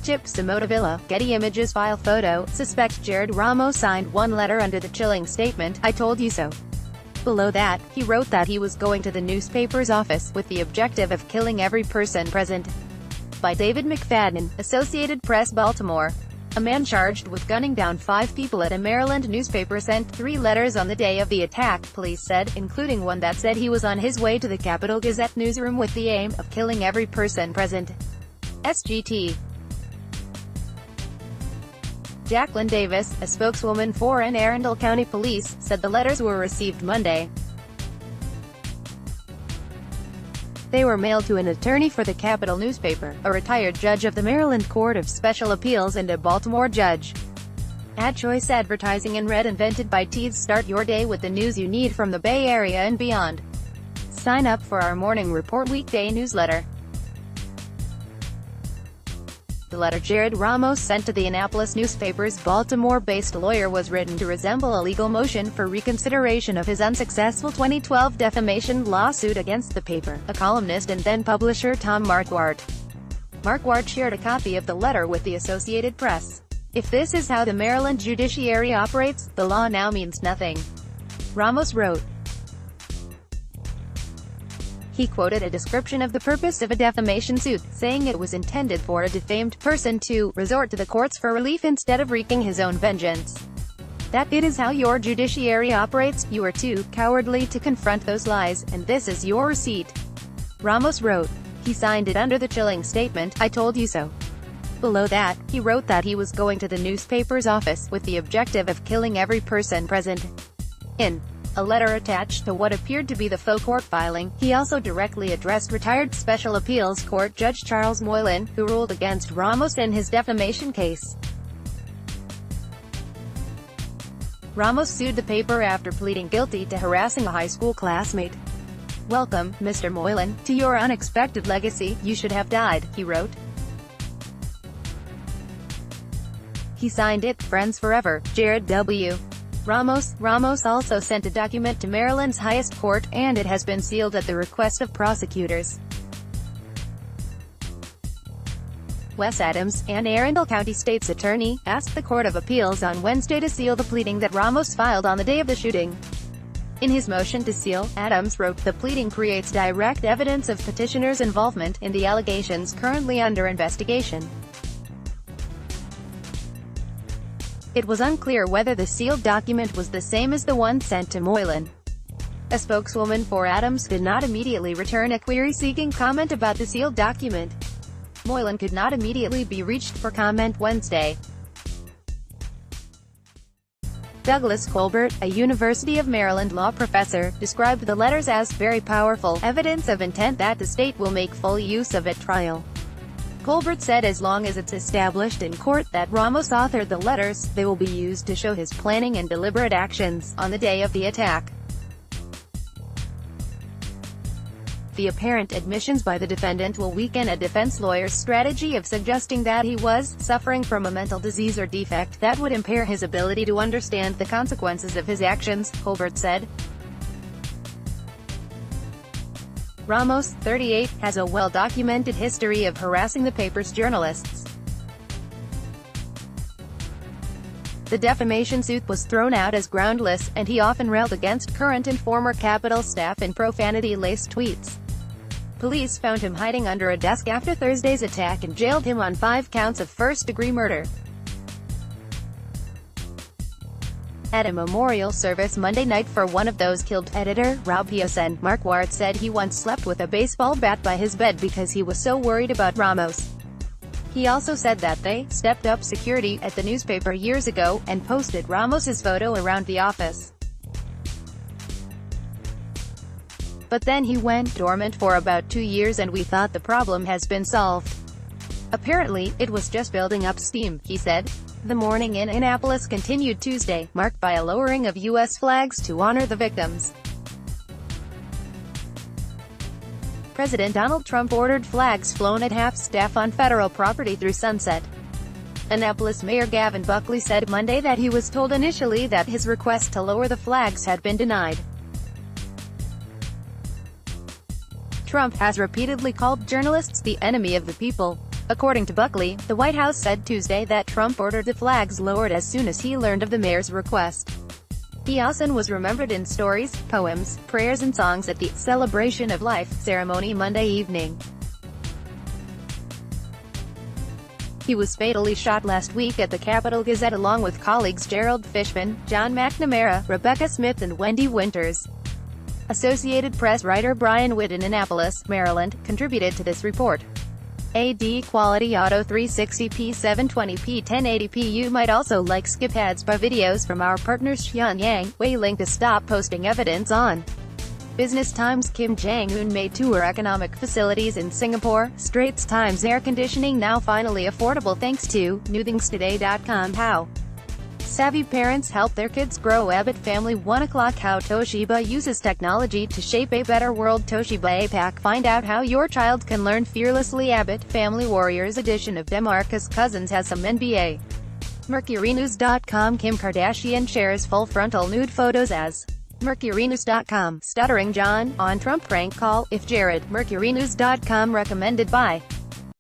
Chip Villa, Getty Images file photo, suspect Jared Ramos signed one letter under the chilling statement, "I told you so." Below that, he wrote that he was going to the newspaper's office, with the objective of killing every person present. By David McFadden, Associated Press, Baltimore. A man charged with gunning down 5 people at a Maryland newspaper sent 3 letters on the day of the attack, police said, including one that said he was on his way to the Capitol Gazette newsroom with the aim of killing every person present. SGT. Jacqueline Davis, a spokeswoman for Anne Arundel County Police, said the letters were received Monday. They were mailed to an attorney for the Capitol newspaper, a retired judge of the Maryland Court of Special Appeals and a Baltimore judge. Ad choice advertising in red invented by Tees. Start your day with the news you need from the Bay Area and beyond. Sign up for our Morning Report weekday newsletter. The letter Jared Ramos sent to the Annapolis newspaper's Baltimore-based lawyer was written to resemble a legal motion for reconsideration of his unsuccessful 2012 defamation lawsuit against the paper, a columnist and then-publisher Tom Marquardt. Marquardt shared a copy of the letter with the Associated Press. "If this is how the Maryland judiciary operates, the law now means nothing," Ramos wrote. He quoted a description of the purpose of a defamation suit, saying it was intended for a defamed person to resort to the courts for relief instead of wreaking his own vengeance. "That it is how your judiciary operates, you are too cowardly to confront those lies, and this is your receipt," Ramos wrote. He signed it under the chilling statement, "I told you so." Below that, he wrote that he was going to the newspaper's office, with the objective of killing every person present. In a letter attached to what appeared to be the faux court filing, he also directly addressed retired Special Appeals Court Judge Charles Moylan, who ruled against Ramos in his defamation case. Ramos sued the paper after pleading guilty to harassing a high school classmate. "Welcome, Mr. Moylan, to your unexpected legacy. You should have died," he wrote. He signed it, "Friends Forever, Jared W. Ramos." Ramos also sent a document to Maryland's highest court, and it has been sealed at the request of prosecutors. Wes Adams, Anne Arundel County State's attorney, asked the Court of Appeals on Wednesday to seal the pleading that Ramos filed on the day of the shooting. In his motion to seal, Adams wrote, "The pleading creates direct evidence of petitioner's involvement in the allegations currently under investigation." It was unclear whether the sealed document was the same as the one sent to Moylan. A spokeswoman for Adams did not immediately return a query seeking comment about the sealed document. Moylan could not immediately be reached for comment Wednesday. Douglas Colbert, a University of Maryland law professor, described the letters as very powerful evidence of intent that the state will make full use of at trial. Colbert said as long as it's established in court that Ramos authored the letters, they will be used to show his planning and deliberate actions on the day of the attack. The apparent admissions by the defendant will weaken a defense lawyer's strategy of suggesting that he was suffering from a mental disease or defect that would impair his ability to understand the consequences of his actions, Colbert said. Ramos, 38, has a well-documented history of harassing the paper's journalists. The defamation suit was thrown out as groundless, and he often railed against current and former Capitol staff in profanity-laced tweets. Police found him hiding under a desk after Thursday's attack and jailed him on 5 counts of first-degree murder. At a memorial service Monday night for one of those killed, editor Rob Piasen, Marquardt said he once slept with a baseball bat by his bed because he was so worried about Ramos. He also said that they stepped up security at the newspaper years ago and posted Ramos's photo around the office. But then he went dormant for about 2 years and we thought the problem has been solved. Apparently, it was just building up steam, he said. The morning in Annapolis continued Tuesday, marked by a lowering of U.S. flags to honor the victims. President Donald Trump ordered flags flown at half-staff on federal property through sunset. Annapolis Mayor Gavin Buckley said Monday that he was told initially that his request to lower the flags had been denied. Trump has repeatedly called journalists the enemy of the people. According to Buckley, the White House said Tuesday that Trump ordered the flags lowered as soon as he learned of the mayor's request. Eason was remembered in stories, poems, prayers and songs at the Celebration of Life ceremony Monday evening. He was fatally shot last week at the Capitol Gazette along with colleagues Gerald Fishman, John McNamara, Rebecca Smith and Wendy Winters. Associated Press writer Brian Witt in Annapolis, Maryland, contributed to this report. AD Quality Auto 360p 720p 1080p. You might also like skip ads by videos from our partners Xianyang, Wei to stop posting evidence on. Business Times Kim Jong-un may tour economic facilities in Singapore. Straits Times air conditioning now finally affordable thanks to newthingstoday.com. How savvy parents help their kids grow. Abbott Family 1 o'clock. How Toshiba uses technology to shape a better world. Toshiba APAC. Find out how your child can learn fearlessly. Abbott Family Warriors edition of DeMarcus Cousins has some NBA. MercuryNews.com. Kim Kardashian shares full frontal nude photos as MercuryNews.com. Stuttering John, on Trump prank call, if Jared. MercuryNews.com recommended by